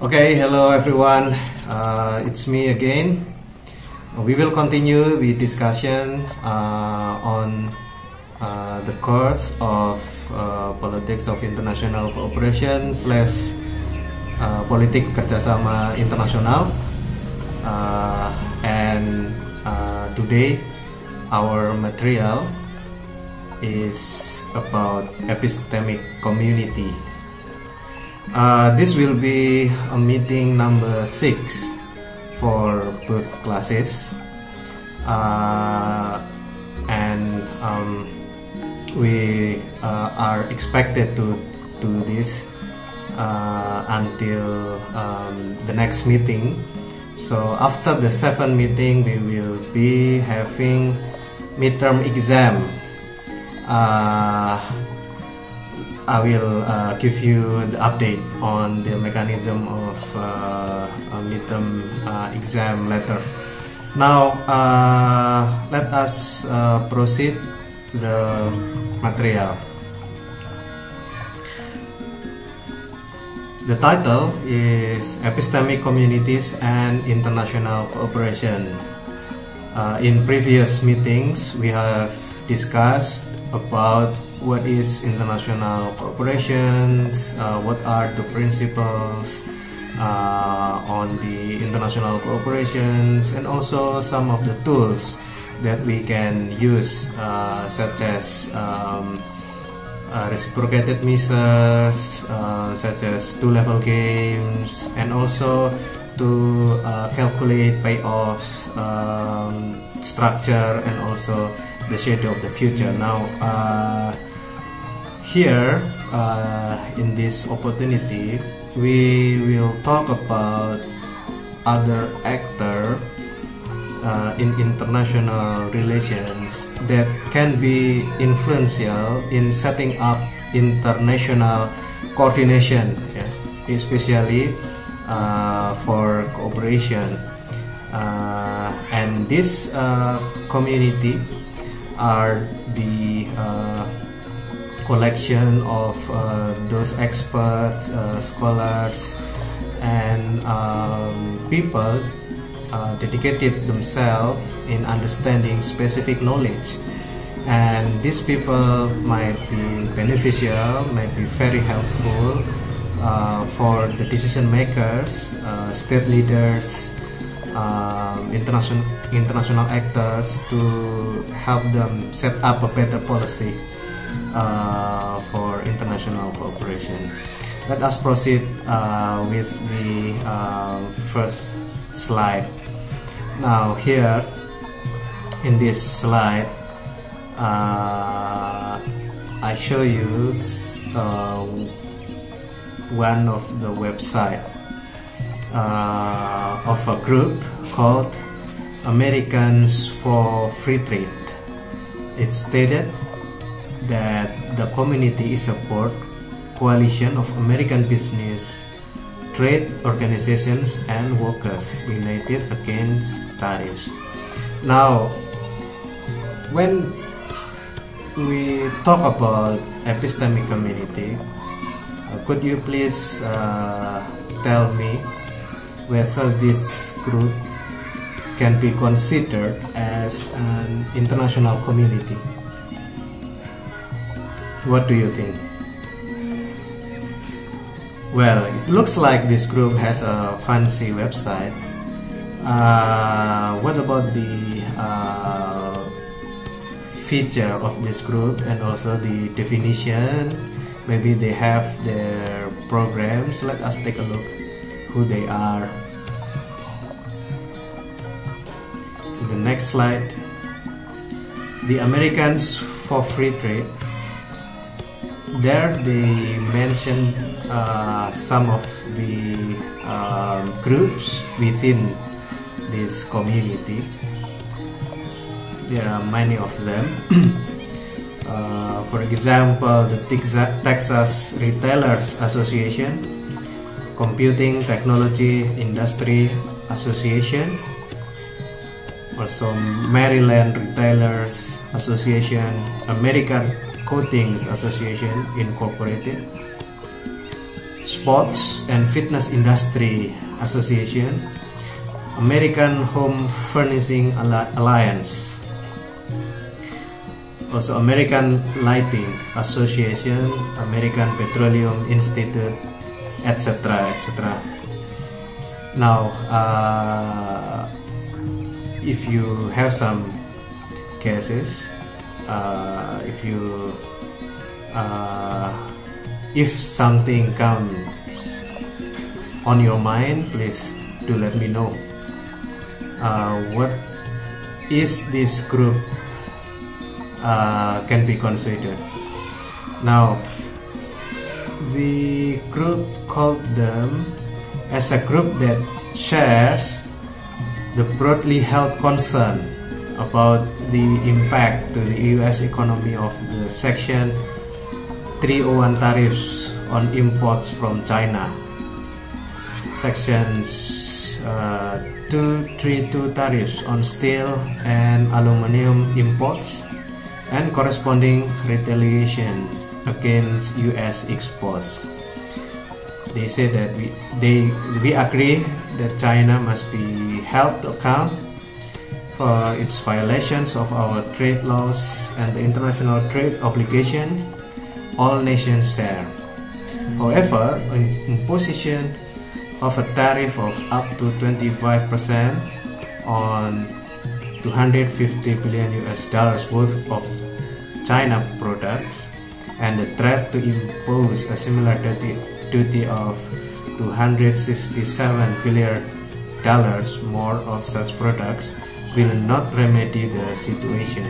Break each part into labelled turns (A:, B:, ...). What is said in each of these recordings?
A: Okay, hello everyone. It's me again. We will continue the discussion on the course of Politics of International Cooperation / Politik Kerjasama Internasional. And today our material is about epistemic community. This will be a meeting number 6 for both classes, and we are expected to do this until the next meeting. So after the 7th meeting, we will be having midterm exam. I will give you the update on the mechanism of a midterm exam later. Now let us proceed the material. The title is Epistemic Communities and International Cooperation. In previous meetings, we have discussed about what is international cooperation, what are the principles on the international cooperations, and also some of the tools that we can use, such as reciprocated measures, such as two-level games, and also to calculate payoffs, structure, and also the schedule of the future. Now here in this opportunity, we will talk about other actor in international relations that can be influential in setting up international coordination, especially for cooperation. And this community are the collection of those experts, scholars, and people dedicated themselves in understanding specific knowledge. And these people might be beneficial, might be very helpful for the decision makers, state leaders, international actors, to help them set up a better policy for international cooperation. Let us proceed with the first slide. Now here in this slide, I show you one of the website of a group called Americans for Free Trade. It stated that the community is a broad coalition of American business, trade organizations, and workers united against tariffs. Now, when we talk about epistemic community, could you please tell me whether this group can be considered as an international community? What do you think? Well, it looks like this group has a fancy website. What about the feature of this group and also the definition? Maybe they have their programs. Let us take a look who they are. The next slide. The Americans for Free Trade. There they mention some of the groups within this community. There are many of them. For example, the Texas Retailers Association, Computing Technology Industry Association, also Maryland Retailers Association, American Coatings Association Incorporated, Sports and Fitness Industry Association, American Home Furnishing Alliance, also American Lighting Association, American Petroleum Institute, etc., etc. Now, if you have some cases, if something comes on your mind, please do let me know. What is this group can be considered? Now, the group called them as a group that shares the broadly held concern about the impact to the US economy of the Section 301 tariffs on imports from China, Sections 232 tariffs on steel and aluminum imports, and corresponding retaliation against US exports. They say that we agree that China must be held to account for its violations of our trade laws and the international trade obligation all nations share. However, imposition of a tariff of up to 25% on $250 billion worth of China products, and the threat to impose a similar duty of $267 billion more of such products will not remedy the situation.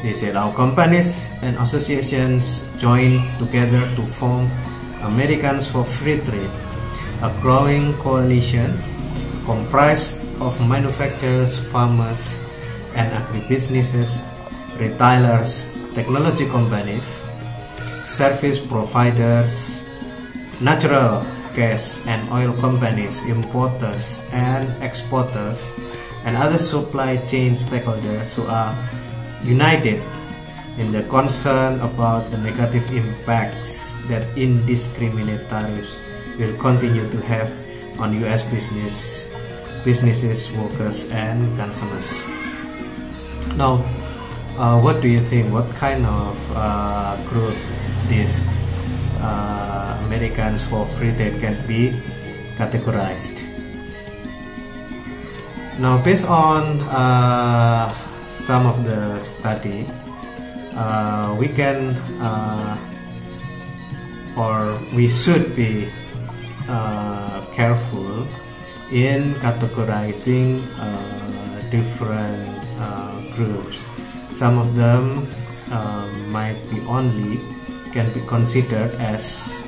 A: They said our companies and associations join together to form Americans for Free Trade, a growing coalition comprised of manufacturers, farmers, and agribusinesses, retailers, technology companies, service providers, natural gas and oil companies, importers and exporters, and other supply chain stakeholders who are united in the concern about the negative impacts that indiscriminate tariffs will continue to have on US businesses, workers, and consumers. Now, what do you think? What kind of group this Americans for Free Trade can be categorized? Now, based on some of the study, we can or we should be careful in categorizing different groups. Some of them might be can be considered as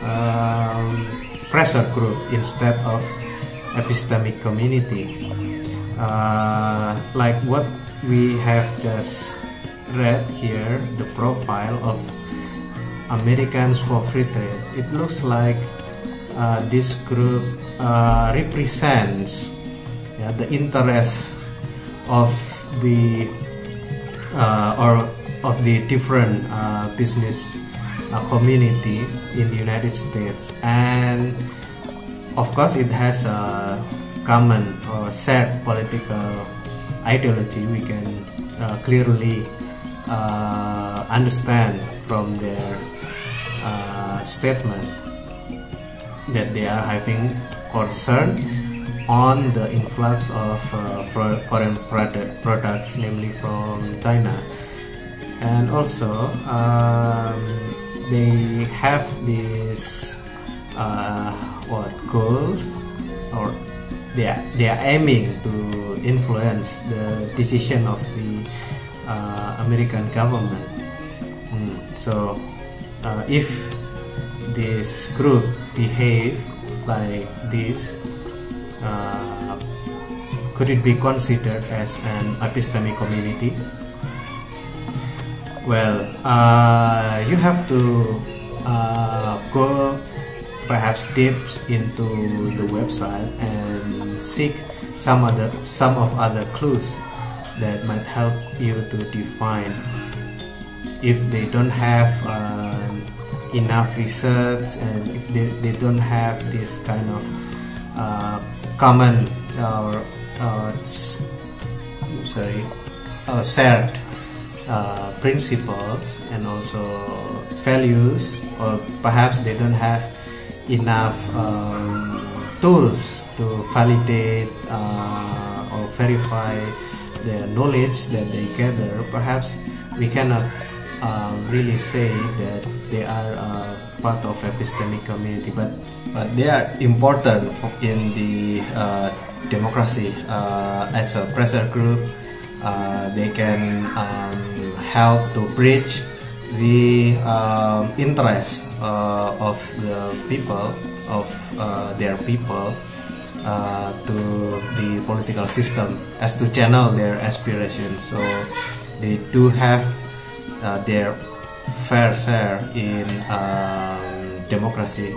A: pressure group instead of epistemic community. Like what we have just read here, the profile of Americans for Free Trade, it looks like this group represents the interest of the different business community in the United States, and of course it has a common or shared political ideology. We can clearly understand from their statement that they are having concern on the influx of foreign products, namely from China, and also they have this goal, or they are aiming to influence the decision of the American government. So if this group behave like this, could it be considered as an epistemic community? Well, you have to go perhaps deep into the website and seek some of other clues that might help you to define. If they don't have enough research, and if they don't have this kind of common or shared principles and also values, or perhaps they don't have enough tools to validate or verify the knowledge that they gather, perhaps we cannot really say that they are part of epistemic community, but they are important in the democracy as a pressure group. They can help to bridge the interest of the people, of their people, to the political system, as to channel their aspirations. So they do have their fair share in democracy.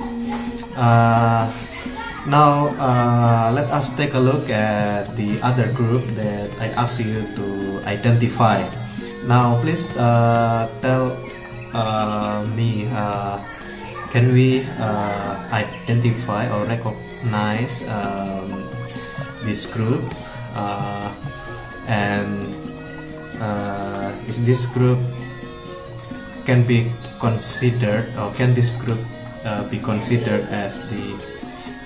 A: Now let us take a look at the other group that I asked you to identify. Now please tell me, can we identify or recognize this group, and is this group can be considered, or can this group be considered as the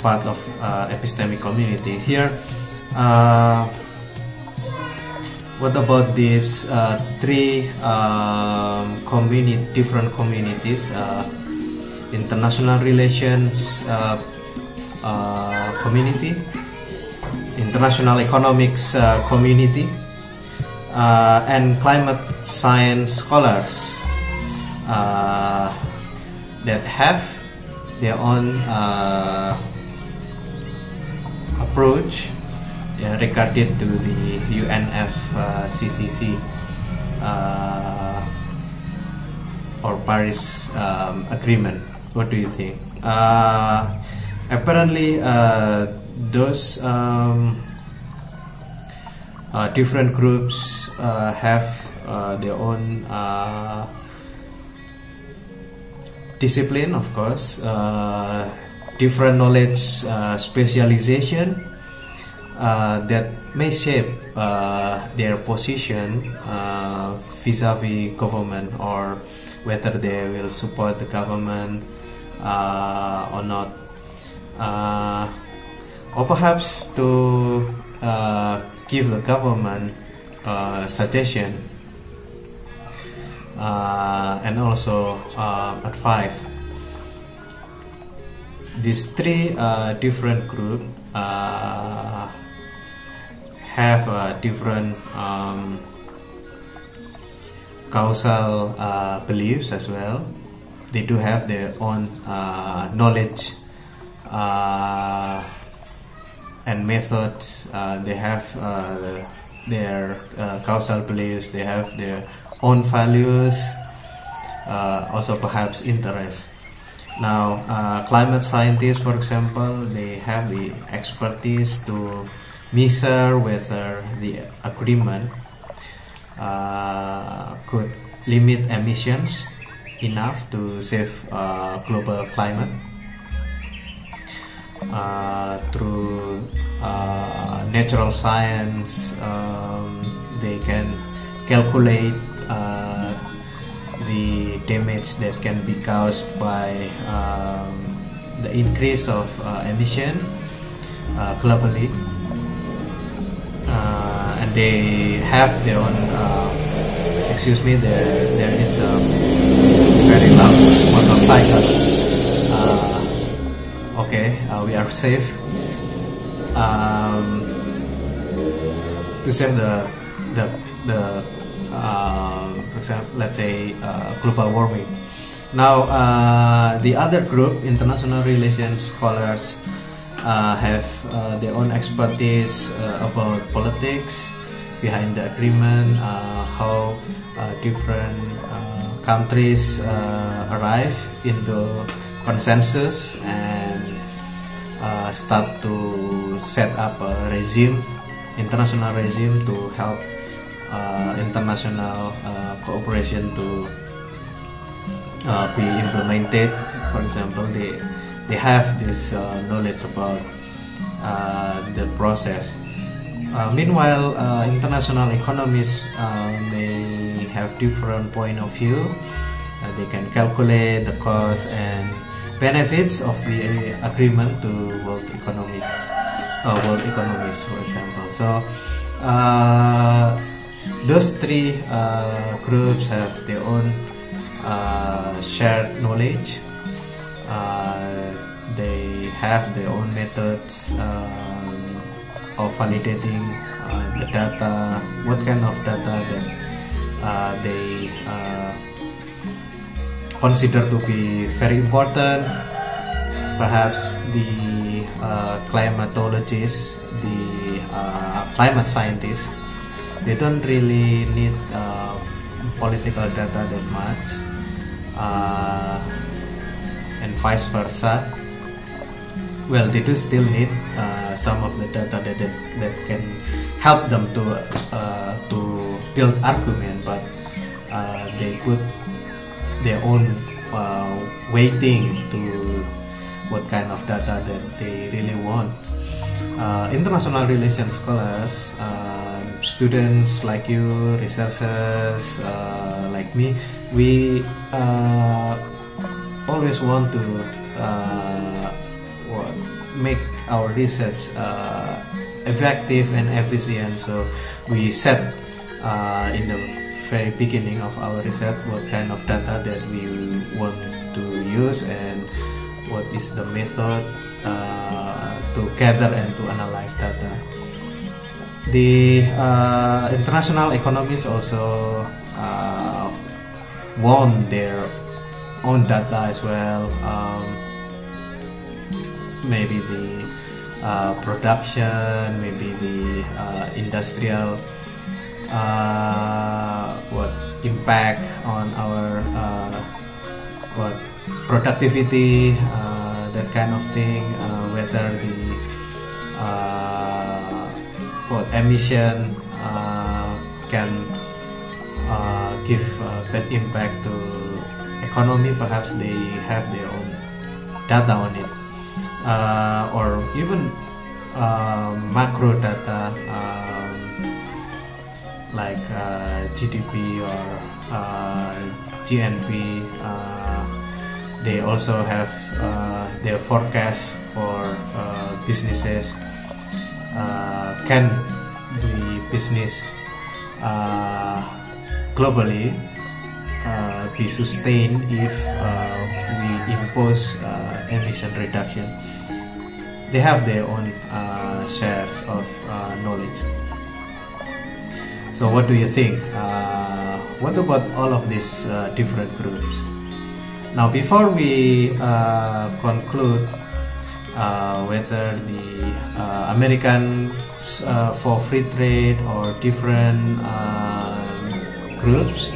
A: part of epistemic community? Here, what about these three different communities? International relations community, international economics community, and climate science scholars that have their own approach regarding to the UNFCCC or Paris Agreement. What do you think? Apparently, those different groups have their own discipline, of course, different knowledge specialization that may shape their position vis-a-vis government, or whether they will support the government or not, or perhaps to give the government suggestion and also advice. These three different groups have different causal beliefs as well. They do have their own knowledge and methods. They have their causal beliefs. They have their own values, also perhaps interests. Now, climate scientists, for example, they have the expertise to measure whether the agreement could limit emissions enough to save global climate. Through natural science, they can calculate the damage that can be caused by the increase of emission globally, and they have their own there is a very loud motorcycle. Okay, we are safe to save for example, let's say global warming. Now, the other group, international relations scholars, have their own expertise about politics behind the agreement, how different countries arrive into consensus and start to set up a regime, international regime, to help international cooperation to be implemented. For example, they have this knowledge about the process. Meanwhile, international economists may have different point of view. They can calculate the cost and benefits of the agreement to world economics, for example. So those three groups have their own shared knowledge. They have their own methods of validating the data, what kind of data that they consider to be very important. Perhaps the climatologists, the climate scientists, they don't really need political data that much, and vice versa. Well, they do still need some of the data that can help them to build argument, but they put their own weighting to what kind of data that they really want. International relations scholars, students like you, researchers like me, we always want to make our research effective and efficient. So we set in the very beginning of our research what kind of data that we want to use and what is the method to gather and to analyze data. The international economists also want their own data as well. Maybe the production, maybe the industrial what impact on our what productivity, that kind of thing, whether the what emission can give bad impact to economy. Perhaps they have their own data on it, or even macro data like GDP or GNP. They also have their forecast for businesses. Can the business globally be sustained if we impose emission reduction? They have their own shares of knowledge. So what do you think? What about all of these different groups? Now, before we conclude whether the American for free trade or different groups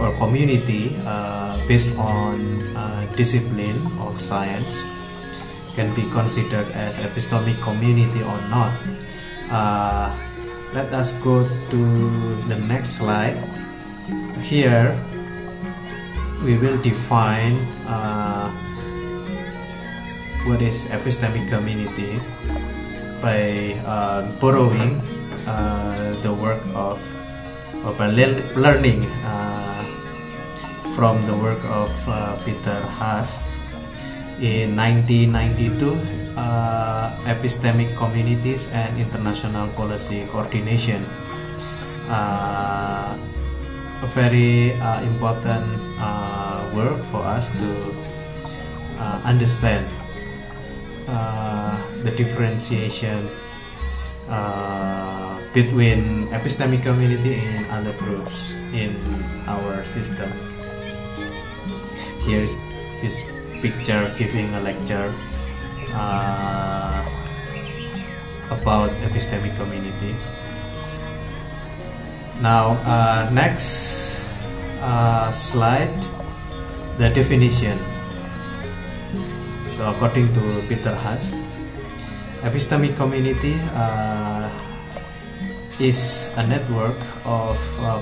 A: or community based on discipline of science can be considered as epistemic community or not. Let us go to the next slide. Here we will define what is epistemic community by borrowing the work of learning from the work of Peter Haas in 1992, Epistemic Communities and International Policy Coordination. A very important work for us to understand the differentiation between epistemic community and other groups in our system. Here is this picture giving a lecture about epistemic community. Now, next slide, the definition. So, according to Peter Haas, epistemic community is a network of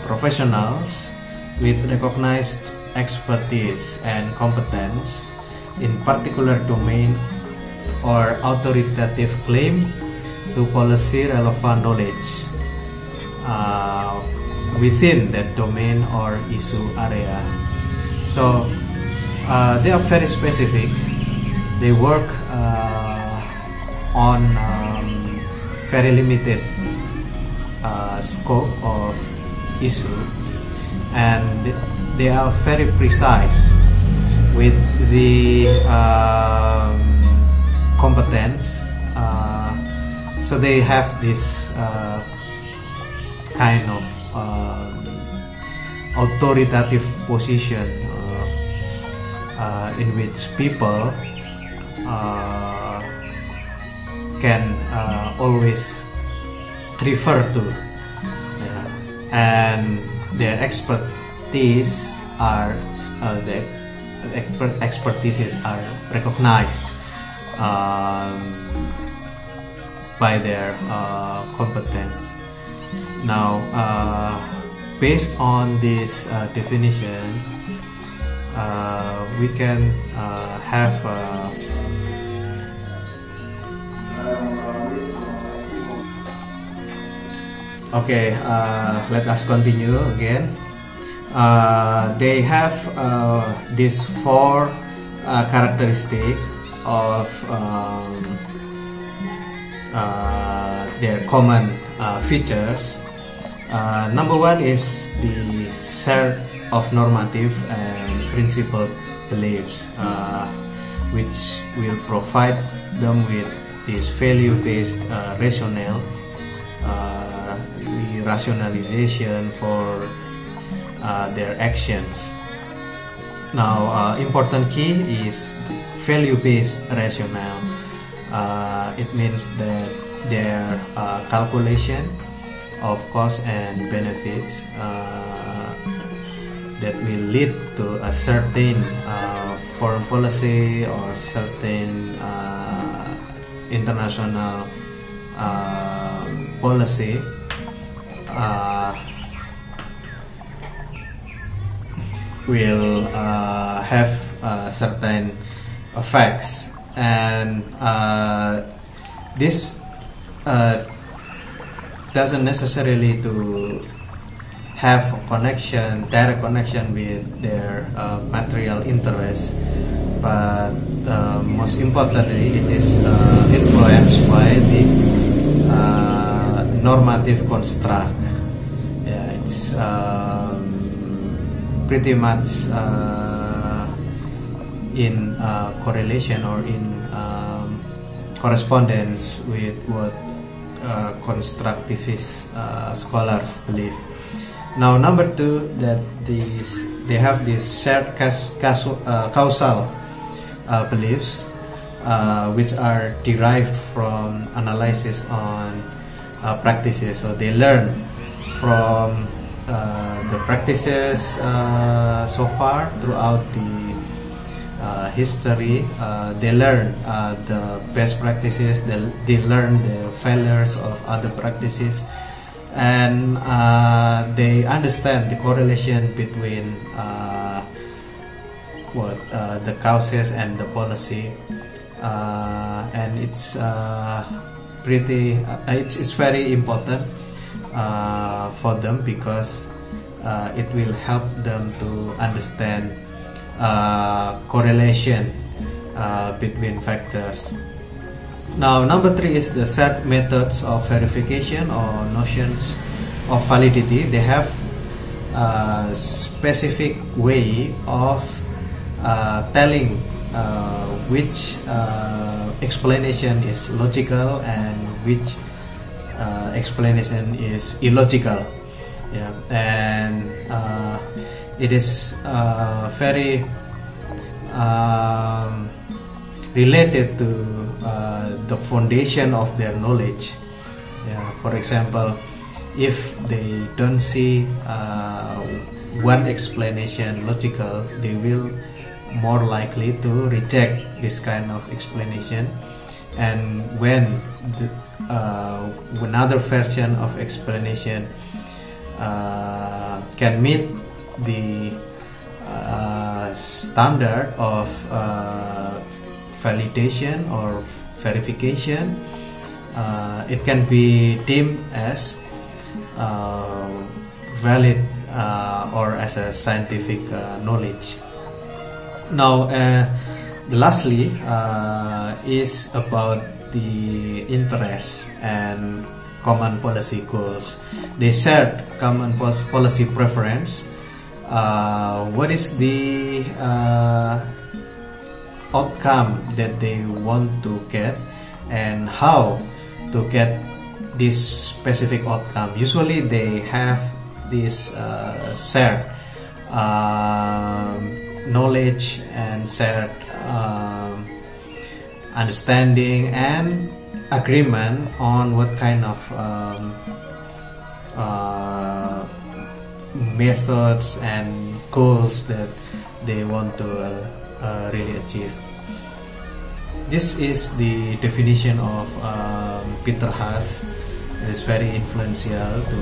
A: professionals with recognized expertise and competence in particular domain or authoritative claim to policy relevant knowledge within that domain or issue area. So they are very specific. They work on very limited scope of issue, and they are very precise with the competence. So they have this kind of authoritative position in which people can always refer to, and their expertise are expertise are recognized by their competence. Now, based on this definition, we can have okay, let us continue again. They have these four characteristics of their common features. Number one is the set of normative and principled beliefs, which will provide them with this value-based rationale, the rationalization for their actions. Now, important key is value-based rationale. It means that their calculation of costs and benefits that will lead to a certain foreign policy or certain international policy will have certain effects, and this doesn't necessarily to have a connection, direct connection with their material interest, but most importantly, it is influenced by the normative construct. Yeah, it's pretty much in correlation or in correspondence with what constructivist scholars believe. Now, number two, that they have these shared causal beliefs, which are derived from analysis on practices. So they learn from the practices so far throughout the history. They learn the best practices, they learn the failures of other practices, and they understand the correlation between the causes and the policy, and it's it's very important for them, because it will help them to understand correlation between factors. Now, number three is the set methods of verification or notions of validity. They have a specific way of telling which explanation is logical and which explanation is illogical. Yeah, and it is very related to the foundation of their knowledge. Yeah, for example, if they don't see one explanation logical, they will more likely to reject this kind of explanation. And when another version of explanation can meet the standard of validation or verification, it can be deemed as valid or as a scientific knowledge. Now, lastly, is about the interests and common policy goals. They shared common policy preference. What is the outcome that they want to get, and how to get this specific outcome? Usually they have this shared knowledge and shared understanding and agreement on what kind of methods and goals that they want to really achieve. This is the definition of Peter Haas. It is very influential to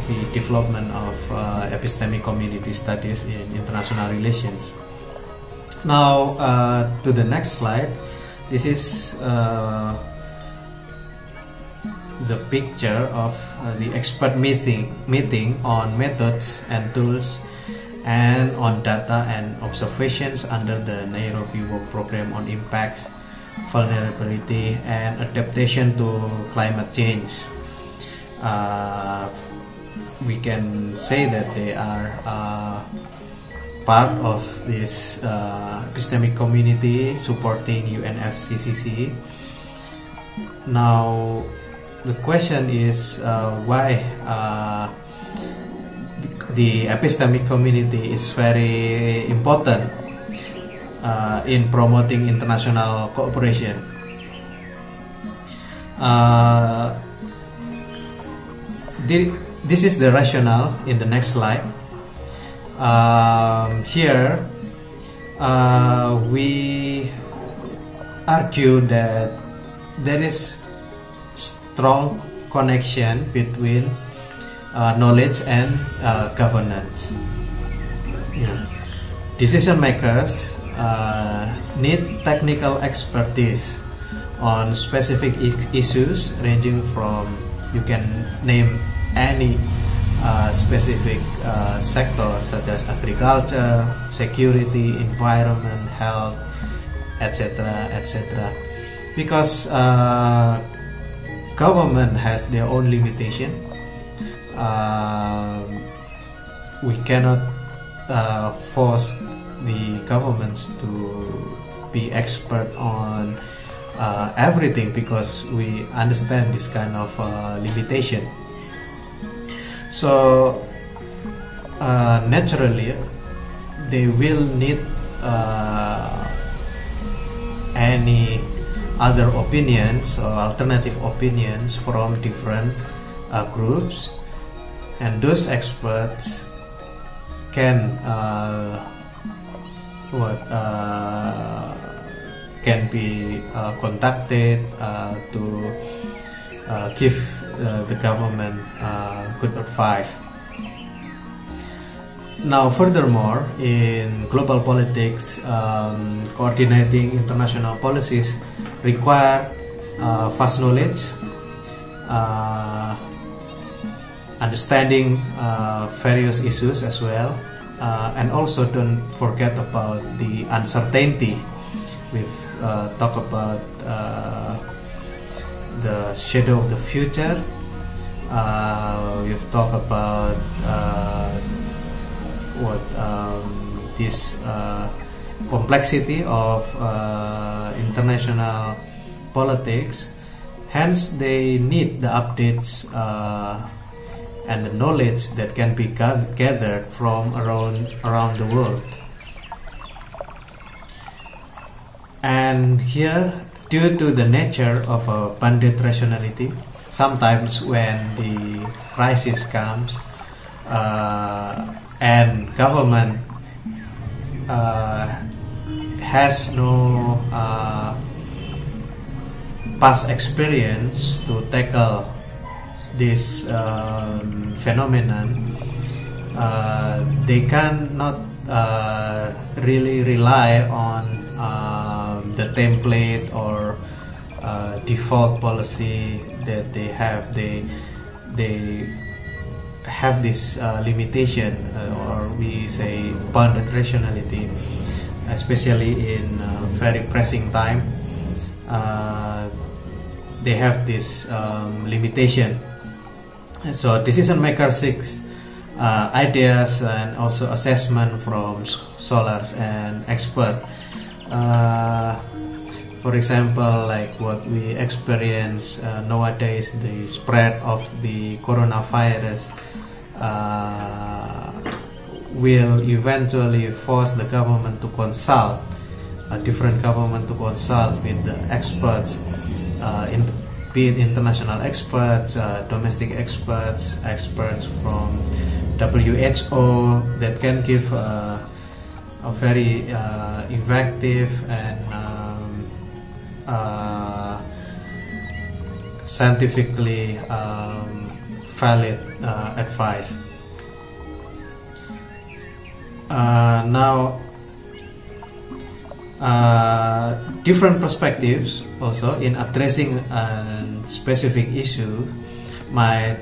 A: the development of epistemic community studies in international relations. Now, to the next slide. This is the picture of the expert meeting on methods and tools and on data and observations under the Nairobi Work Program on Impact, Vulnerability and Adaptation to Climate Change. We can say that they are part of this epistemic community supporting UNFCCC. Now, the question is why the epistemic community is very important in promoting international cooperation. This is the rationale in the next slide. Here we argue that there is strong connection between knowledge and governance. Decision makers need technical expertise on specific issues ranging from, you can name any specific sector such as agriculture, security, environment, health, etc., etc. Because government has their own limitation. We cannot force the governments to be expert on everything, because we understand this kind of limitation. So naturally they will need any other opinions or alternative opinions from different groups, and those experts can be contacted to give the government good advice. Now, furthermore, in global politics, coordinating international policies require vast knowledge, understanding various issues as well, and also don't forget about the uncertainty. We've talked about the shadow of the future. We've talked about this complexity of international politics. Hence, they need the updates and the knowledge that can be gathered from around the world. And here, due to the nature of a bandit rationality, sometimes when the crisis comes and government has no past experience to tackle this phenomenon, they cannot really rely on the template or default policy that they have. They have this limitation, or we say bounded rationality, especially in very pressing time. They have this limitation. So decision makers seek ideas and also assessment from scholars and experts. For example, like what we experience nowadays, the spread of the coronavirus will eventually force the government to consult, different government to consult with the experts, be it international experts, domestic experts, experts from WHO that can give a very effective and scientifically valid advice. Now, different perspectives also in addressing a specific issue might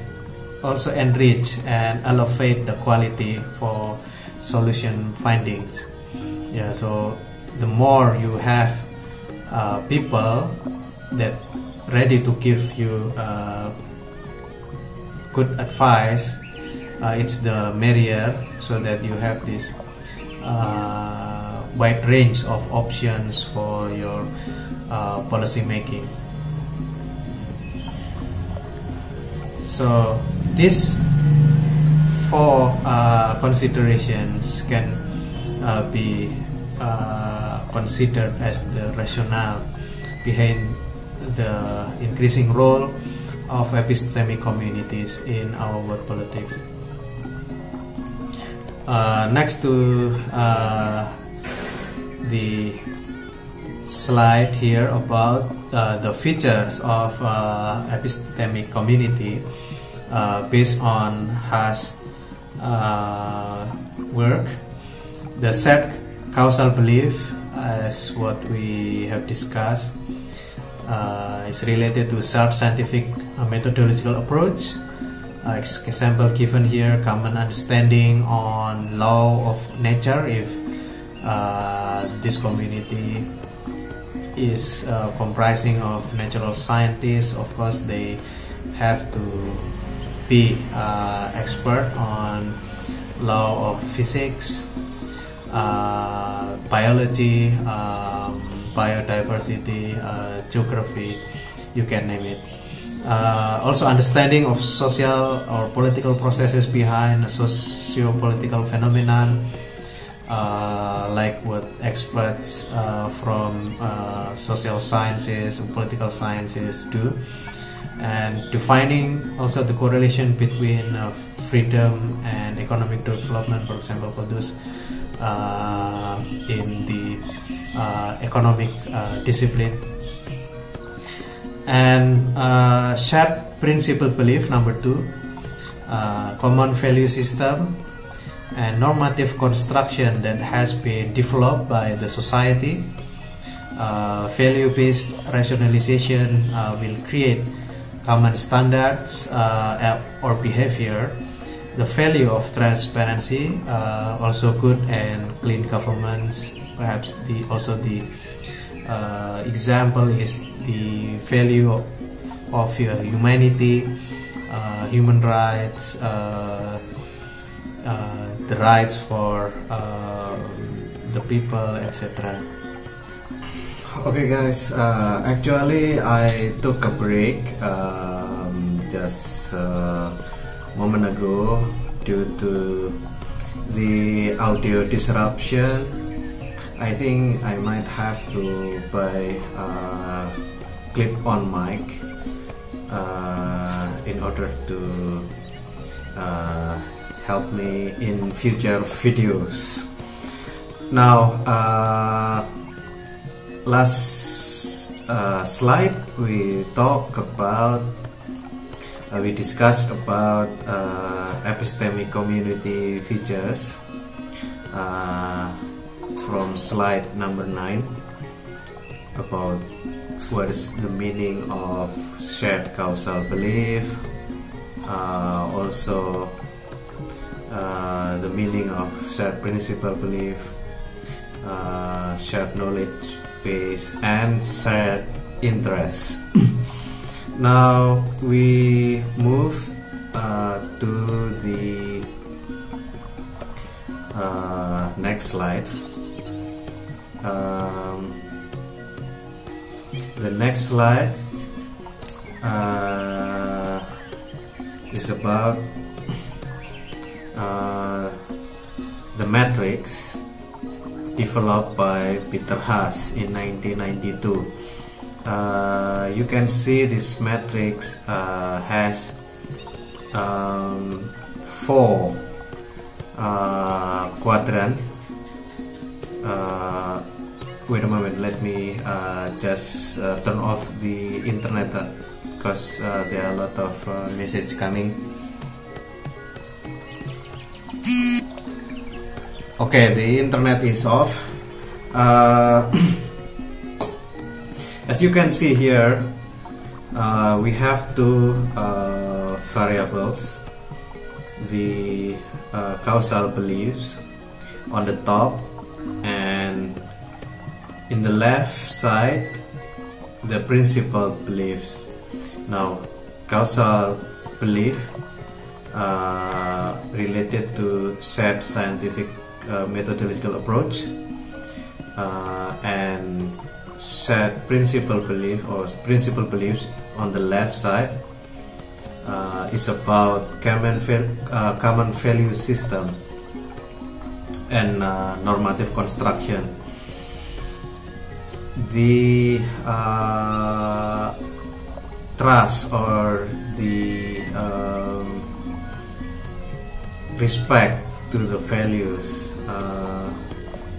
A: also enrich and elevate the quality for solution findings. Yeah, so the more you have people that ready to give you good advice, it's the merrier, so that you have this wide range of options for your policy making. So these four considerations can be considered as the rationale behind the increasing role of epistemic communities in our world politics. Next to the slide here about the features of epistemic community based on Haas' work, the shared causal belief, as what we have discussed, is related to shared scientific methodological approach. Example given here: common understanding on law of nature. If this community is comprising of natural scientists, of course they have to be expert on law of physics, biology, biodiversity, geography, you can name it. Also understanding of social or political processes behind a socio-political phenomenon, like what experts from social sciences and political sciences do, and defining also the correlation between freedom and economic development, for example, for those in the economic discipline. And shared principle belief, number 2, common value system and normative construction that has been developed by the society. Value-based rationalization will create common standards or behavior. The value of transparency, also good and clean governments. Perhaps also the example is the value of humanity, human rights, the rights for the people, etc.
B: Okay guys, actually I took a break just a moment ago due to the audio disruption. I think I might have to buy a clip-on mic in order to help me in future videos. Now, last slide, we talk about we discussed about epistemic community features from slide number 9 about what is the meaning of shared causal belief, also the meaning of shared principle belief, shared knowledge base, and shared interest. Now we move to the next slide. The next slide is about the matrix developed by Peter Haas in 1992. You can see this matrix has 4 quadrant. Wait a moment, let me just turn off the internet because there are a lot of messages coming. Okay, the internet is off. As you can see here, we have 2 variables, the causal beliefs on the top, and in the left side the principal beliefs. Now causal belief related to shared scientific methodological approach, and shared principal belief or principal beliefs on the left side is about common value system and normative construction. The trust or the respect to the values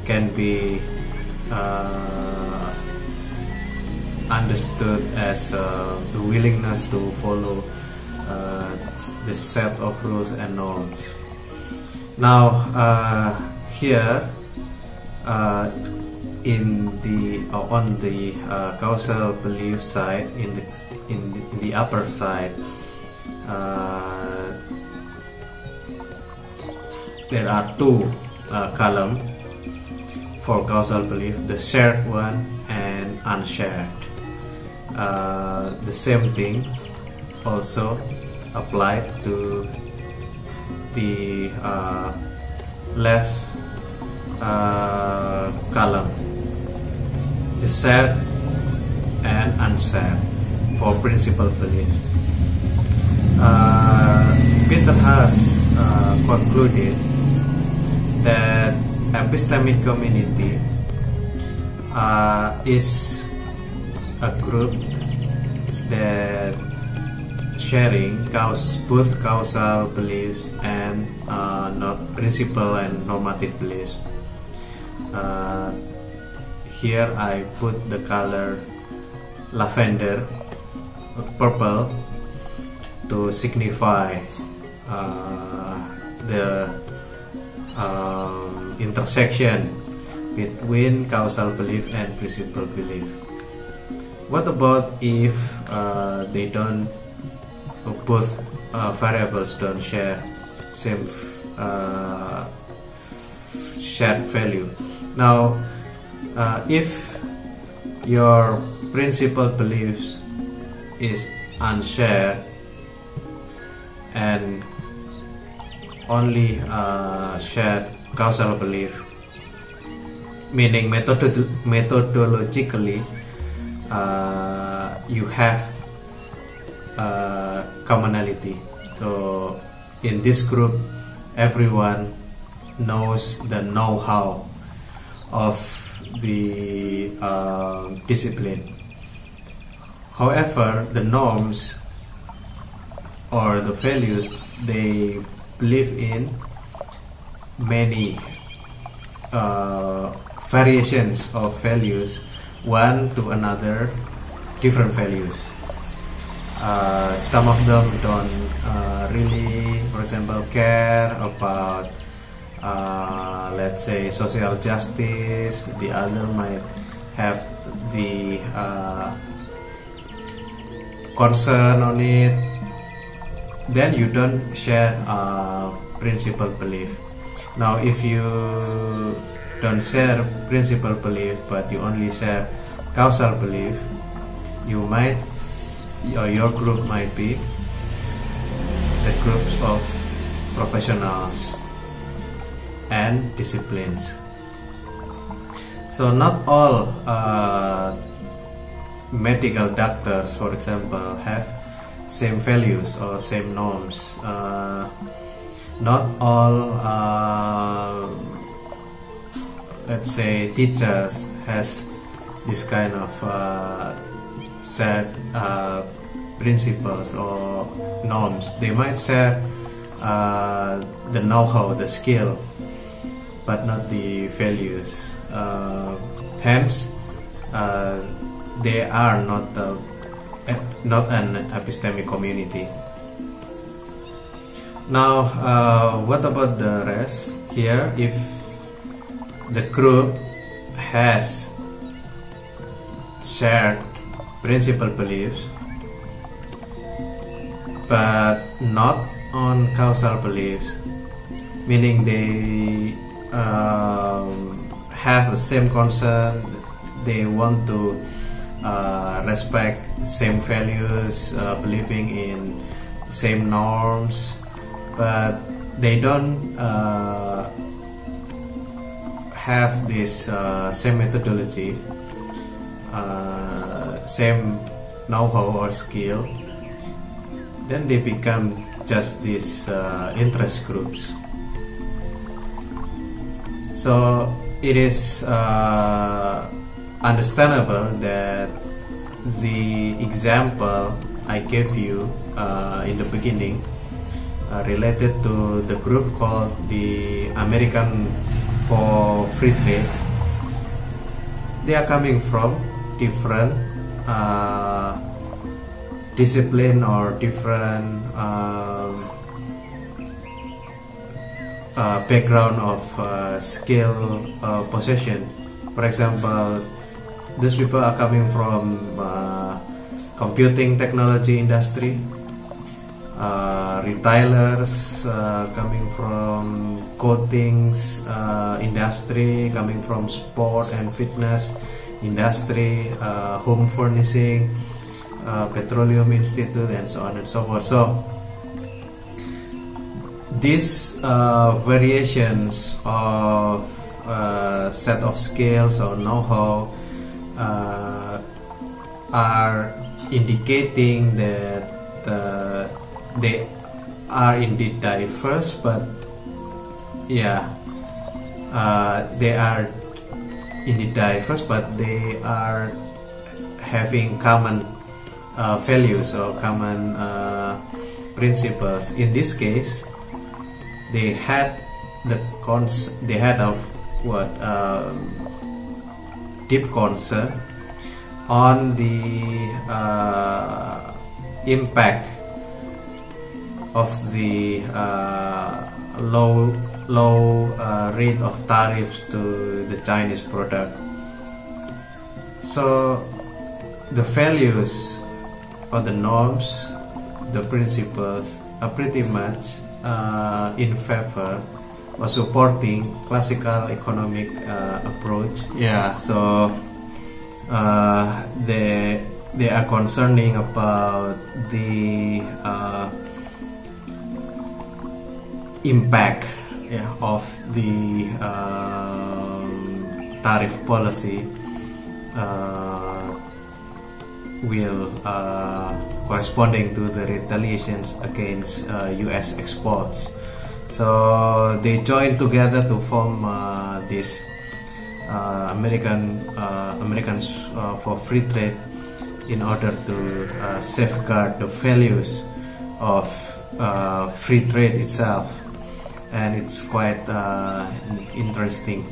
B: can be understood as the willingness to follow the set of rules and norms. Now here in the on the causal belief side, in the upper side, there are 2 columns for causal belief, the shared one and unshared. The same thing also applied to the left column, the shared and unshared for principal belief. Peter Haas concluded that epistemic community is a group that sharing both causal beliefs and not principal and normative beliefs. Here I put the color lavender, purple, to signify the intersection between causal belief and principal belief. What about if they don't, both variables don't share same shared value? Now if your principal beliefs is unshared and only shared causal belief, meaning methodologically you have commonality. So in this group everyone knows the know-how of the discipline. However, the norms or the values they believe in, many variations of values one to another, different values. Some of them don't really, for example, care about let's say social justice. The other might have the concern on it. Then you don't share principal belief. Now if you don't share principal belief but you only share causal belief, you might, your group might be the groups of professionals and disciplines. So not all medical doctors, for example, have same values or same norms. Not all let's say teachers has this kind of set principles or norms. They might share the know-how, the skill, but not the values. Hence, they are not an epistemic community. Now, what about the rest? Here, if the group has shared principal beliefs, but not on causal beliefs, meaning they have the same concern, they want to respect same values, believing in same norms, but they don't have this same methodology, same know-how or skill, then they become just these interest groups. So it is understandable that the example I gave you in the beginning related to the group called the American for Free Trade, they are coming from different discipline or different background of skill possession. For example, these people are coming from computing technology industry, retailers, coming from coatings industry, coming from sport and fitness industry, home furnishing, petroleum institute, and so on and so forth. So these variations of set of skills or know-how are indicating that they are indeed diverse, but yeah, they are indeed diverse, but they are having common values or common principles. In this case, they had of what deep concern on the impact of the low rate of tariffs to the Chinese product. So the values or the norms, the principles are pretty much in favor or supporting classical economic approach. Yeah, so they are concerning about the impact, yeah, of the tariff policy will corresponding to the retaliations against US exports. So they joined together to form this Americans for Free Trade in order to safeguard the values of free trade itself, and it's quite interesting.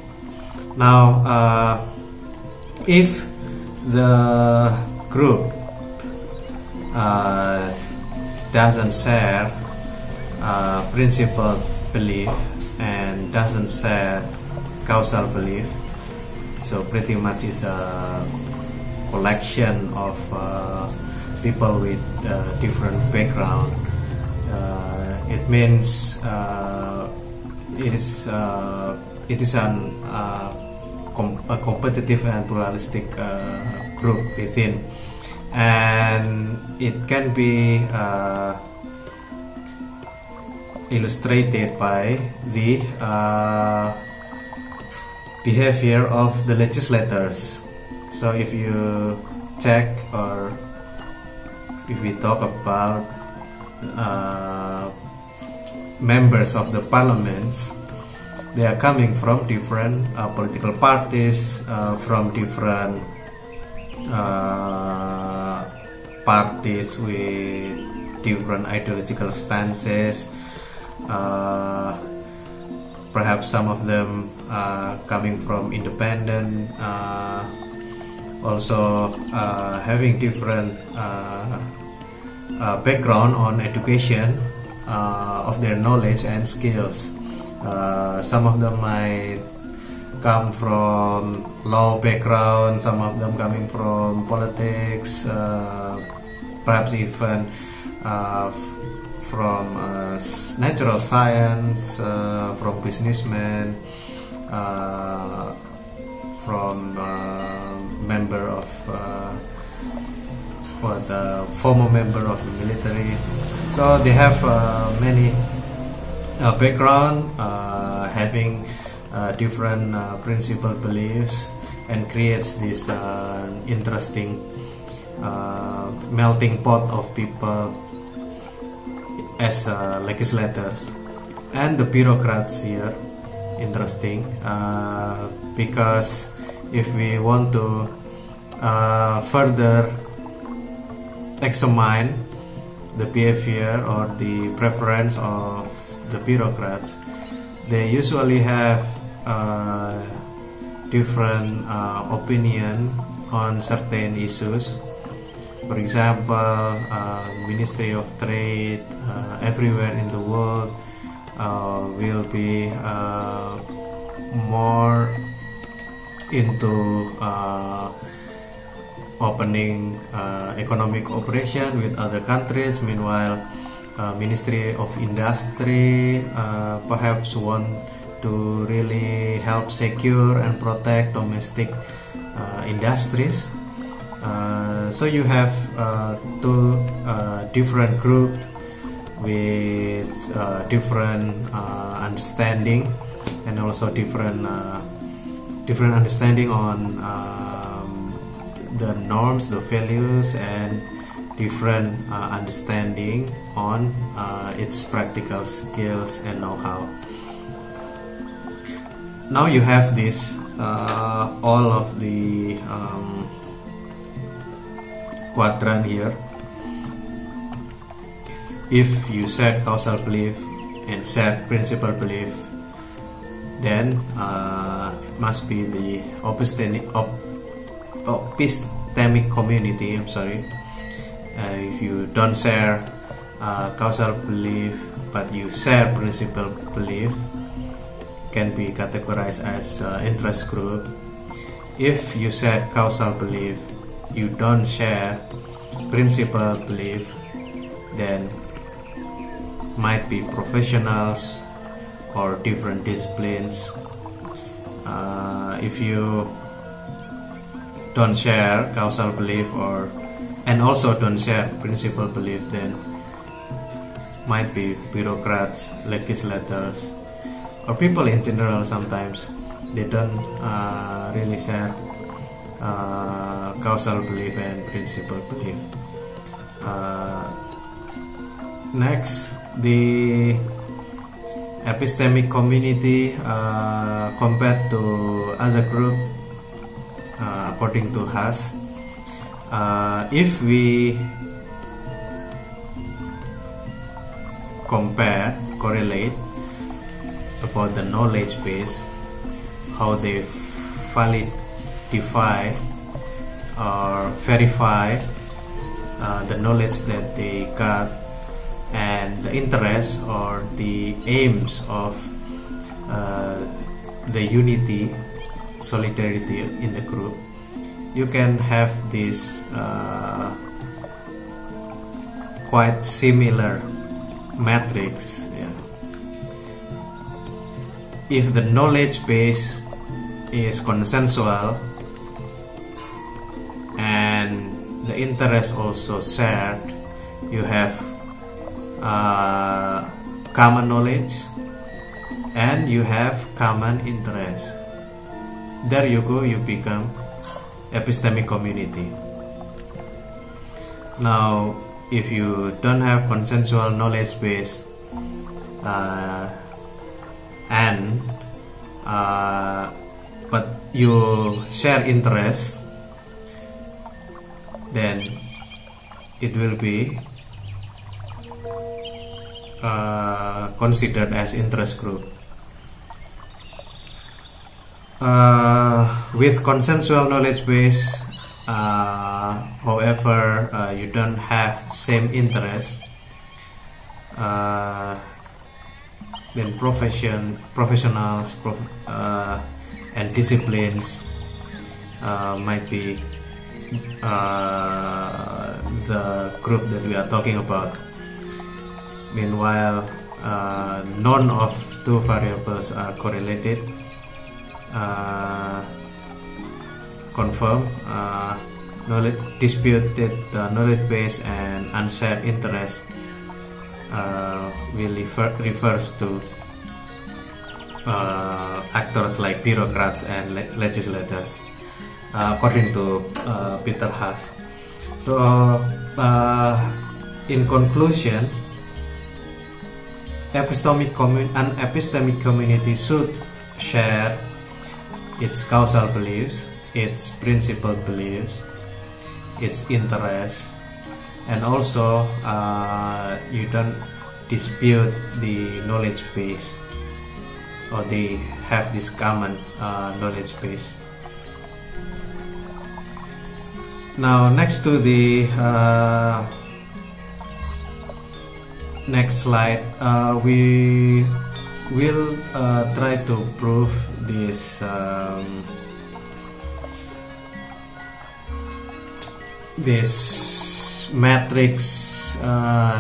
B: Now, if the group
A: doesn't share principled belief and doesn't share causal belief. So pretty much it's a collection of people with different background. It means it is a competitive and pluralistic group within, and it can be illustrated by the behavior of the legislators. So if you check, or if we talk about members of the parliaments, they are coming from different political parties, from different parties with different ideological stances. Perhaps some of them coming from independent, also having different background on education of their knowledge and skills. Some of them might come from law background, some of them coming from politics, perhaps even from natural science, from businessmen, from member of former member of the military. So they have many background, having different principled beliefs, and creates this interesting melting pot of people as legislators. And the bureaucrats here, interesting, because if we want to further examine the behavior or the preference of the bureaucrats, they usually have different opinion on certain issues. For example, Ministry of Trade everywhere in the world will be more into opening economic cooperation with other countries. Meanwhile, Ministry of Industry perhaps want to really help secure and protect domestic industries. So you have two different groups with different understanding, and also different understanding on the norms, the values, and different understanding on its practical skills and know-how. Now you have this all of the quadrant here. If you set causal belief and set principal belief, then it must be the epistemic community. I'm sorry. If you don't share causal belief but you share principal belief, can be categorized as interest group. If you share causal belief, you don't share principal belief, then might be professionals or different disciplines. If you don't share causal belief and also don't share principal belief, then might be bureaucrats, legislators, or people in general. Sometimes they don't really share causal belief and principal belief. Next, the epistemic community compared to other group, according to Haas, if we correlate about the knowledge base, how they validify or verify the knowledge that they got, and the interests or the aims of the unity, solidarity in the group, you can have this quite similar matrix. Yeah. If the knowledge base is consensual and the interest also shared, you have common knowledge and you have common interest. There you go, you become epistemic community. Now, if you don't have consensual knowledge base but you share interest, then it will be considered as interest group. With consensual knowledge base, however, you don't have same interest, then professionals and disciplines might be the group that we are talking about. Meanwhile, none of two variables are correlated, confirm, knowledge disputed knowledge base and unshared interest will refers to actors like bureaucrats and legislators, according to Peter Haas. So, in conclusion, an epistemic community should share its causal beliefs, its principal beliefs, its interests, and also you don't dispute the knowledge base, or they have this common knowledge base. Now, next to the next slide, we will try to prove this this matrix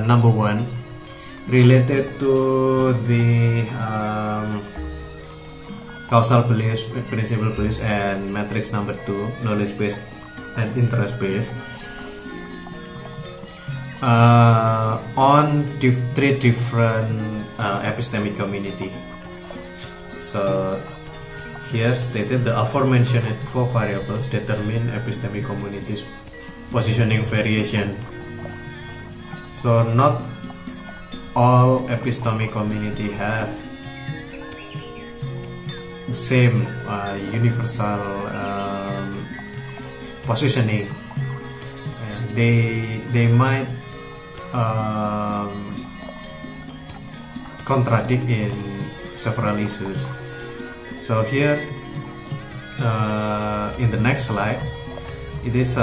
A: number 1 related to the causal beliefs, principal beliefs, and matrix number 2, knowledge base and interest base, on 3 different epistemic community. So here stated the aforementioned 4 variables determine epistemic communities positioning variation. So not all epistemic community have the same universal positioning. They might contradict in several issues. So here in the next slide, it is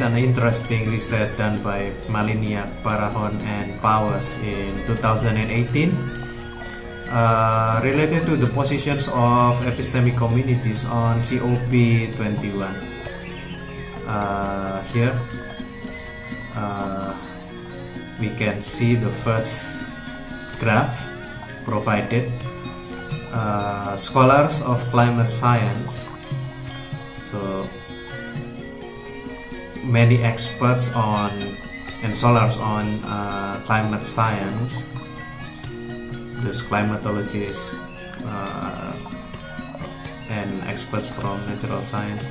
A: an interesting research done by Maliniak, Parahon, and Powers in 2018 related to the positions of epistemic communities on COP21. Here we can see the first graph provided. Scholars of climate science, so many experts on and scholars on climate science, those climatologists and experts from natural science,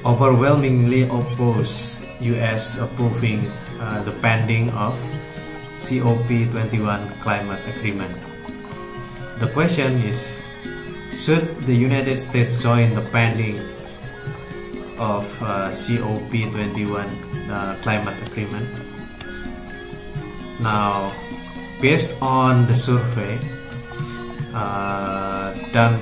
A: overwhelmingly oppose US approving the pending of COP21 climate agreement. The question is, should the United States join the pending of COP21 climate agreement? Now, based on the survey done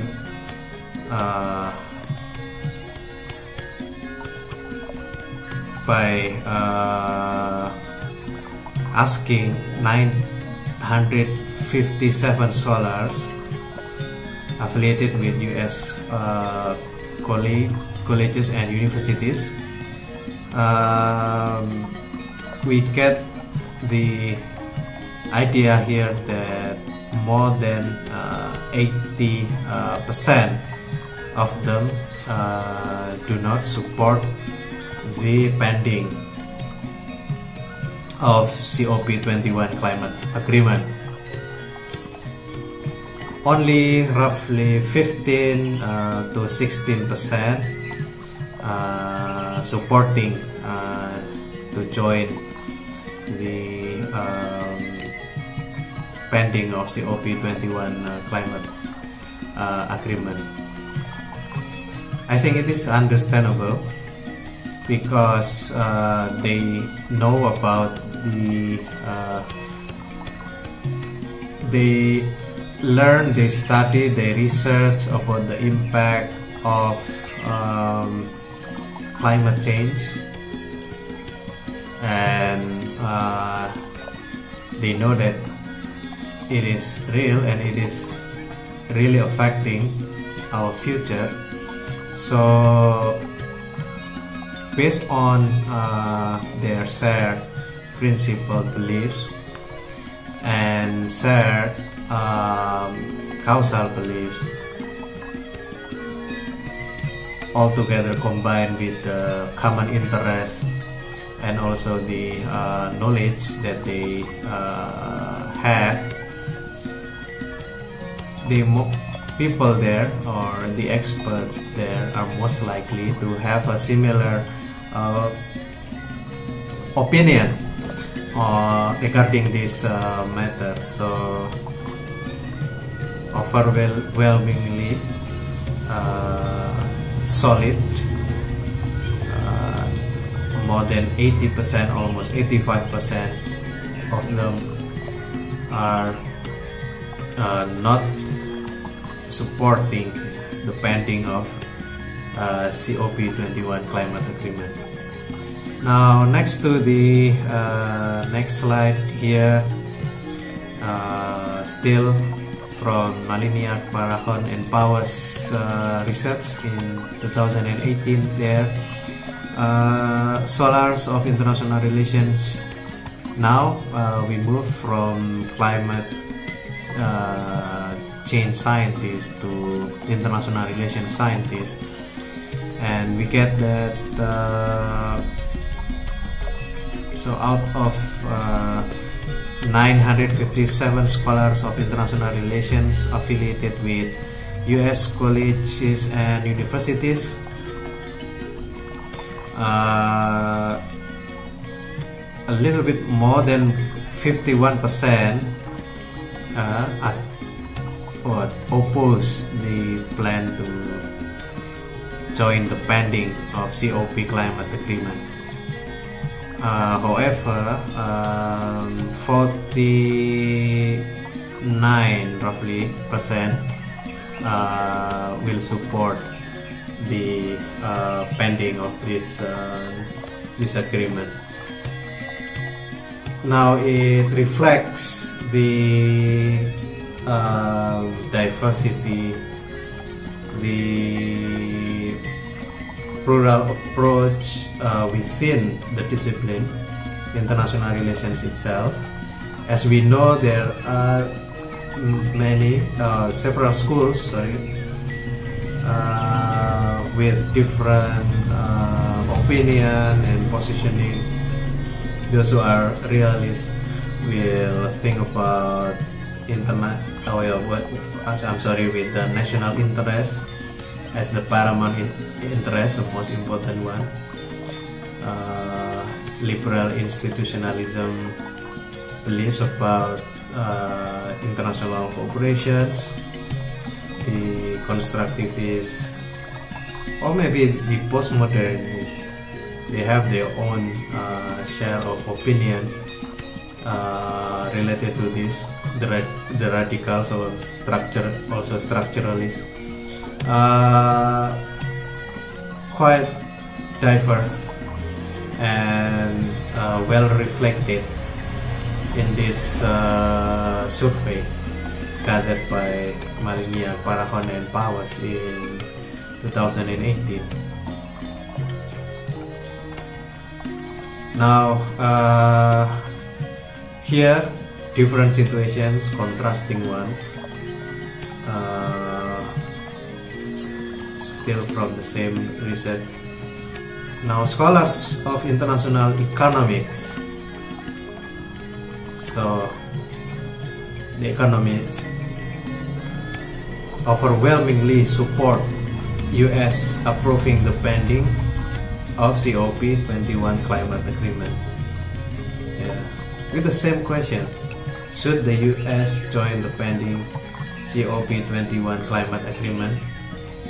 A: by asking 957 scholars affiliated with US colleges and universities. We get the idea here that more than 80% of them do not support the pending of COP21 climate agreement. Only roughly 15 to 16% supporting to join the pending of COP21 climate agreement. I think it is understandable because they know about they learn, they study, they research about the impact of climate change, and they know that it is real and it is really affecting our future. So based on their shared principled beliefs and shared causal beliefs, all together combined with the common interest and also the knowledge that they have, the people there or the experts there are most likely to have a similar opinion regarding this matter. So overwhelmingly solid, more than 80%, almost 85% of them are not supporting the pending of COP21 climate agreement. Now, next to the next slide here, still from Maliniak, Marathon and Powers research in 2018 there, scholars of international relations. Now we move from climate change scientists to international relations scientists, and we get that so out of 957 scholars of international relations affiliated with US colleges and universities, a little bit more than 51% oppose the plan to join the pending of COP climate agreement. However, 49 roughly percent will support the pending of this agreement. Now it reflects the diversity, the plural approach within the discipline international relations itself. As we know, there are several schools with different opinion and positioning. Those who are realists will think about with the national interest as the paramount interest, the most important one. Liberal institutionalism believes about international cooperations. The constructivists, or maybe the postmodernists, they have their own share of opinion related to this. The radicals or structuralists, quite diverse and well reflected in this survey gathered by Malinia, Parahon and Powers in 2018. Now here different situations, contrasting one, still from the same research. Now scholars of international economics, so the economists overwhelmingly support US approving the pending of COP21 climate agreement. Yeah. With the same question, should the US join the pending COP21 climate agreement?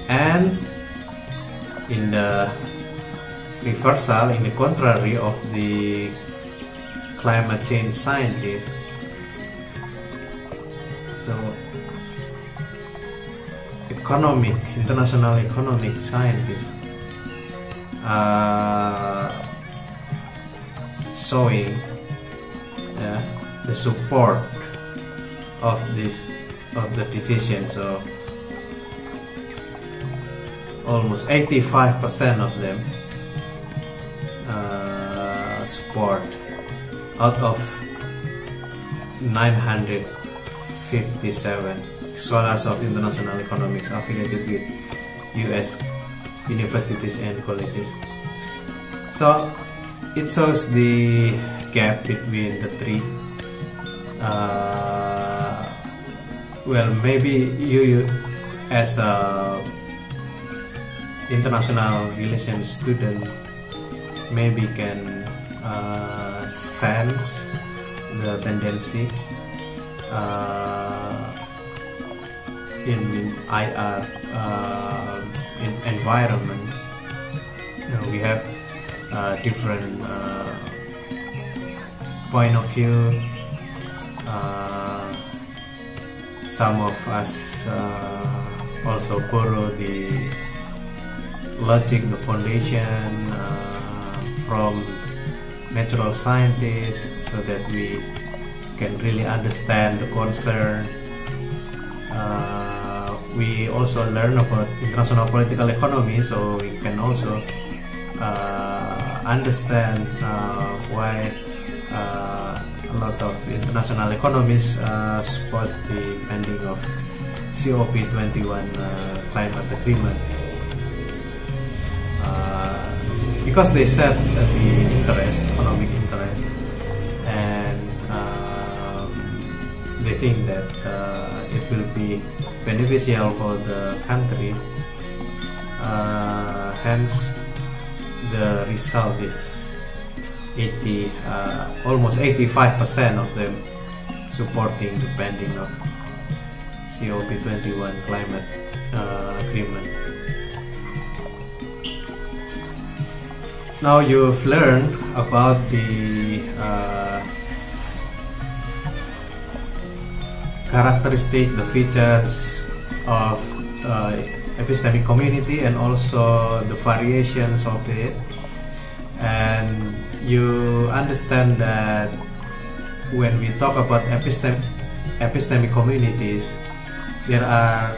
A: And in the reversal, in the contrary of the climate change scientists, so international economic scientists showing the support of the decision. So almost 85% of them support out of 957 scholars of international economics affiliated with US universities and colleges. So it shows the gap between the three. Well, maybe you as a international relations student maybe can sense the tendency in IR in environment. We have different point of view. Some of us also borrow the logic, the foundation from natural scientists, so that we can really understand the concern. We also learn about international political economy, so we can also understand why a lot of international economists support the ending of COP21 climate agreement, because they set the interest, economic interest, and they think that it will be beneficial for the country. Hence, the result is almost 85% of them supporting the pending of COP21 climate agreement. Now you've learned about the characteristic, the features of epistemic community, and also the variations of it, and you understand that when we talk about epistemic communities, there are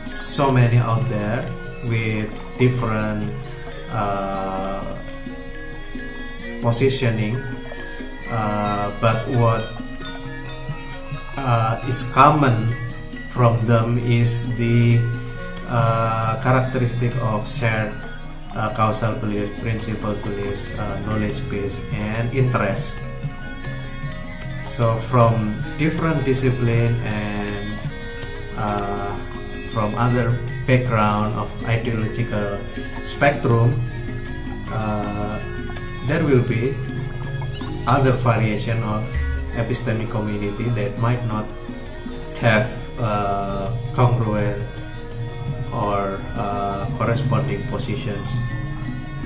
A: so many out there with different positioning, but what is common from them is the characteristic of shared causal belief, principle beliefs, knowledge base, and interest. So from different discipline and from other background of ideological spectrum, there will be other variation of epistemic community that might not have congruent or corresponding positions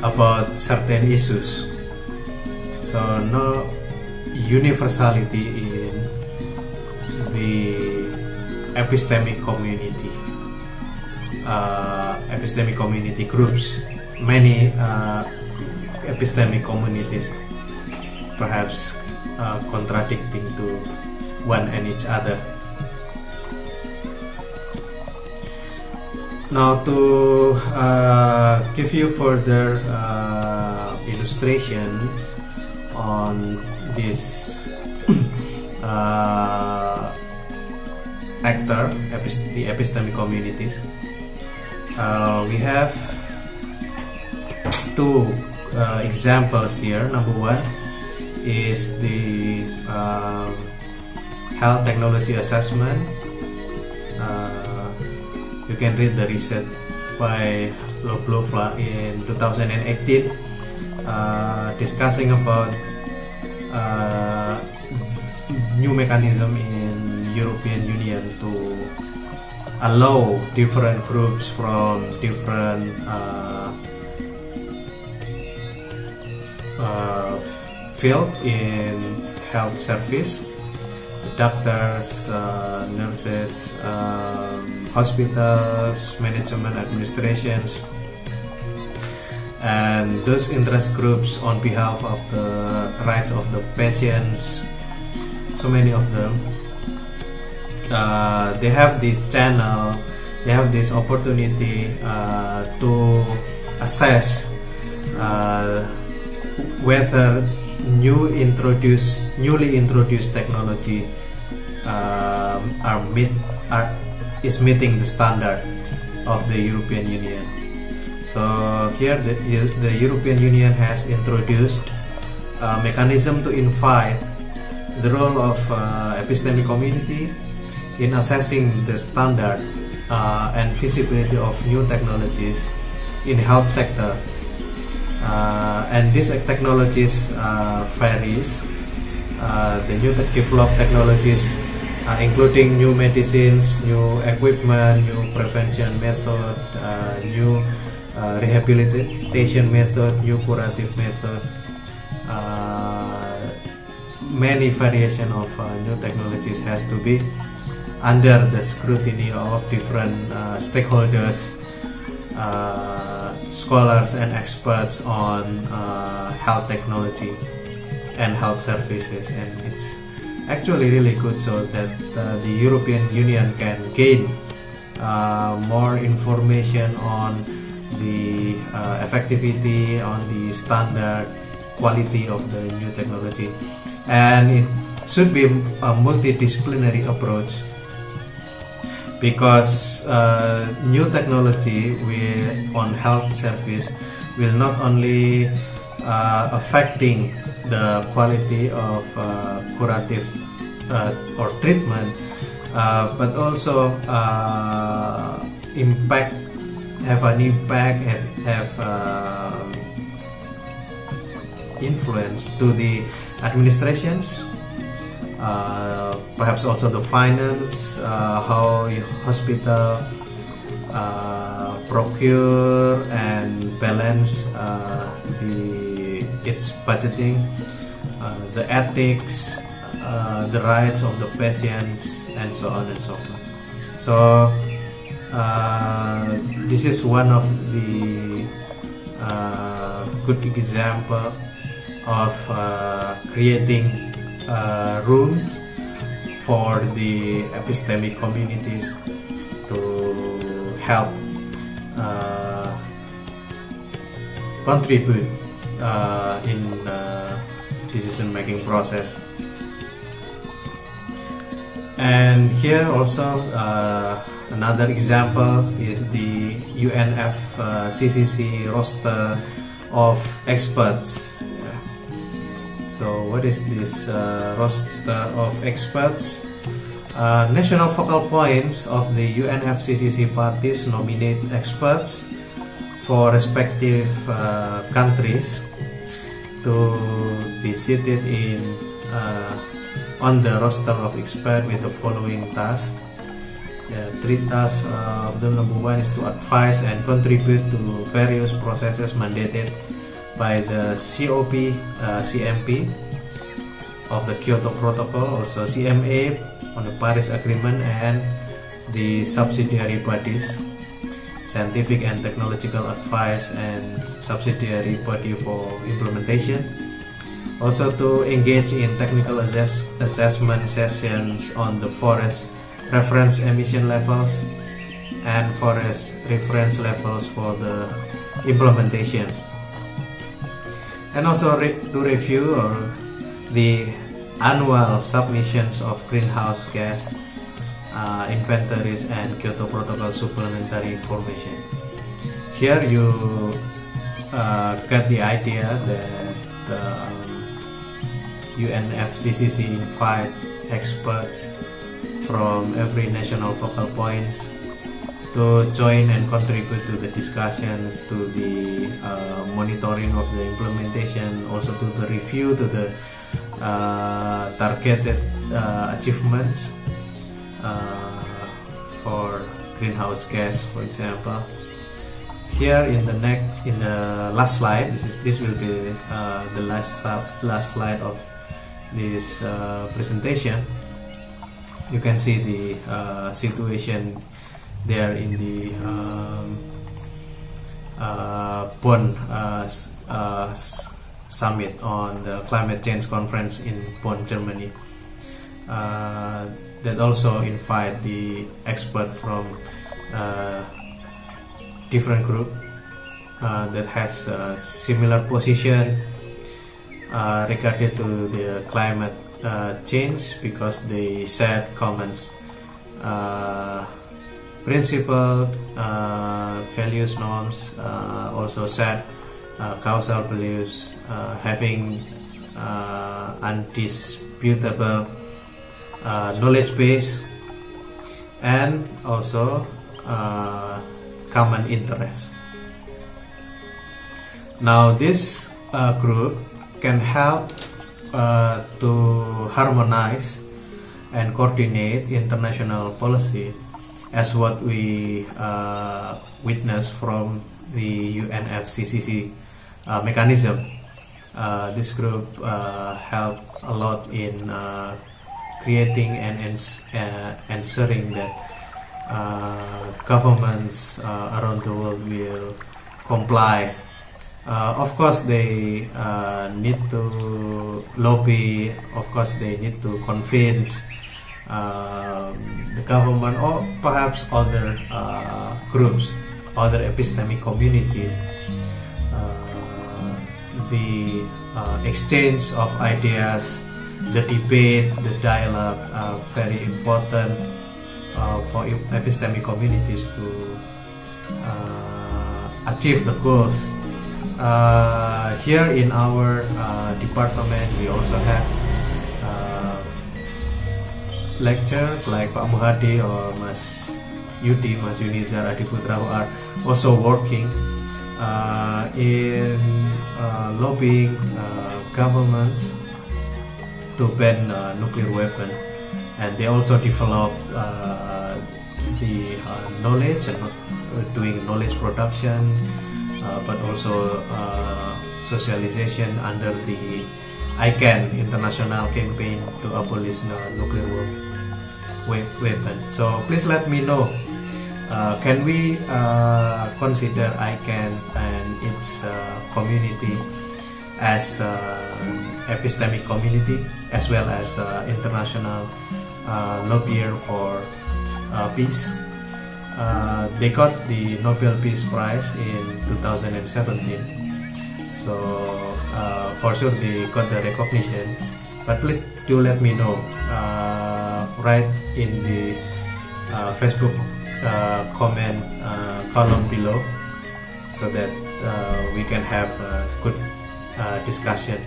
A: about certain issues. So no universality in the epistemic community, epistemic community groups. Many epistemic communities, perhaps contradicting to one and each other. Now, to give you further illustrations on this actor, the epistemic communities, we have two examples here. Number one is the health technology assessment. You can read the research by Loblofla in 2018, discussing about new mechanism in European Union to allow different groups from different field in health service, doctors, nurses, hospitals, management, administrations, and those interest groups on behalf of the rights of the patients. So many of them, they have this channel, they have this opportunity to assess whether newly introduced technology is meeting the standard of the European Union. So here the European Union has introduced a mechanism to invite the role of epistemic community in assessing the standard and feasibility of new technologies in health sector. And these technologies varies. The new developed technologies, including new medicines, new equipment, new prevention method, new rehabilitation method, new curative method, many variation of new technologies has to be under the scrutiny of different stakeholders, scholars and experts on health technology and health services. And it's actually really good so that the European Union can gain more information on the effectivity, on the standard quality of the new technology. And it should be a multidisciplinary approach, because new technology on health service will not only affecting the quality of curative or treatment, but also have influence to the administrations, perhaps also the finance, how hospital procure and balance its budgeting, the ethics, the rights of the patients, and so on and so forth. So this is one of the good example of creating room for the epistemic communities to help contribute in decision-making process. And here also another example is the UNFCCC roster of experts. So what is this roster of experts? National focal points of the UNFCCC parties nominate experts for respective countries to be seated on the roster of experts with the following tasks. Three tasks of them. Number one is to advise and contribute to various processes mandated by the CMP of the Kyoto Protocol, also CMA on the Paris Agreement and the subsidiary bodies. scientific and technological advice and subsidiary body for implementation. Also to engage in technical assessment sessions on the forest reference emission levels and forest reference levels for the implementation. And also to review the annual submissions of greenhouse gas inventories and Kyoto Protocol supplementary information. Here you get the idea that UNFCCC invite experts from every national focal points to join and contribute to the discussions, to the monitoring of the implementation, also to the review, to the targeted achievements for greenhouse gas, for example. Here in the last slide, this will be the last slide of this presentation. You can see the situation there in the Bonn summit on the climate change conference in Bonn, Germany. That also invite the expert from different group that has a similar position regarding to the climate change, because they shared comments, principle, values, norms, also shared causal beliefs, having undisputable knowledge base, and also common interest. Now this group can help to harmonize and coordinate international policy, as what we witness from the UNFCCC mechanism. This group helped a lot in creating and ensuring that governments around the world will comply. Of course they need to lobby, of course they need to convince the government, or perhaps other groups, other epistemic communities. The exchange of ideas, the debate, the dialogue are very important for epistemic communities to achieve the goals. Here in our department, we also have lecturers like Pak Muhadi or Mas Yudi, Mas Yunizar Adiputra, who are also working in lobbying governments to ban nuclear weapon, and they also develop the knowledge and doing knowledge production, but also socialization under the ICANN international campaign to abolish nuclear weapon. So please let me know, can we consider ICANN and its community as epistemic community, as well as international lobbyer for peace? They got the Nobel Peace Prize in 2017, so for sure they got the recognition. But please do let me know, right in the Facebook comment column below, so that we can have a good discussion.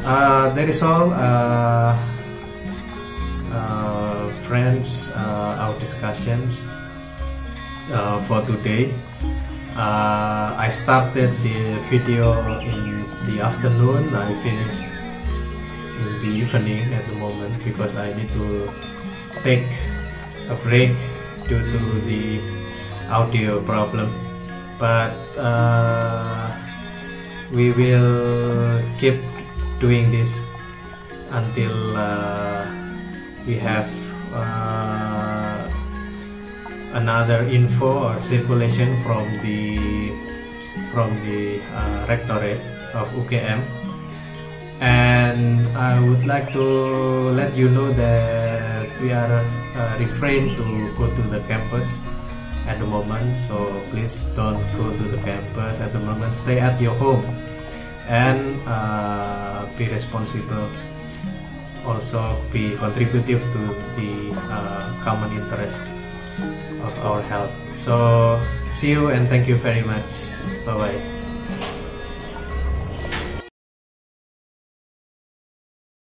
A: That is all, friends, our discussions for today. I started the video in the afternoon. I finished in the evening at the moment, because I need to take a break due to the audio problem. But we will keep doing this until we have another info or circulation from the rectorate of UKM, and I would like to let you know that we are refrain to go to the campus at the moment, so please don't go to the campus at the moment. Stay at your home and be responsible. Also be contributive to the common interest of our health. So see you and thank you very much. Bye bye.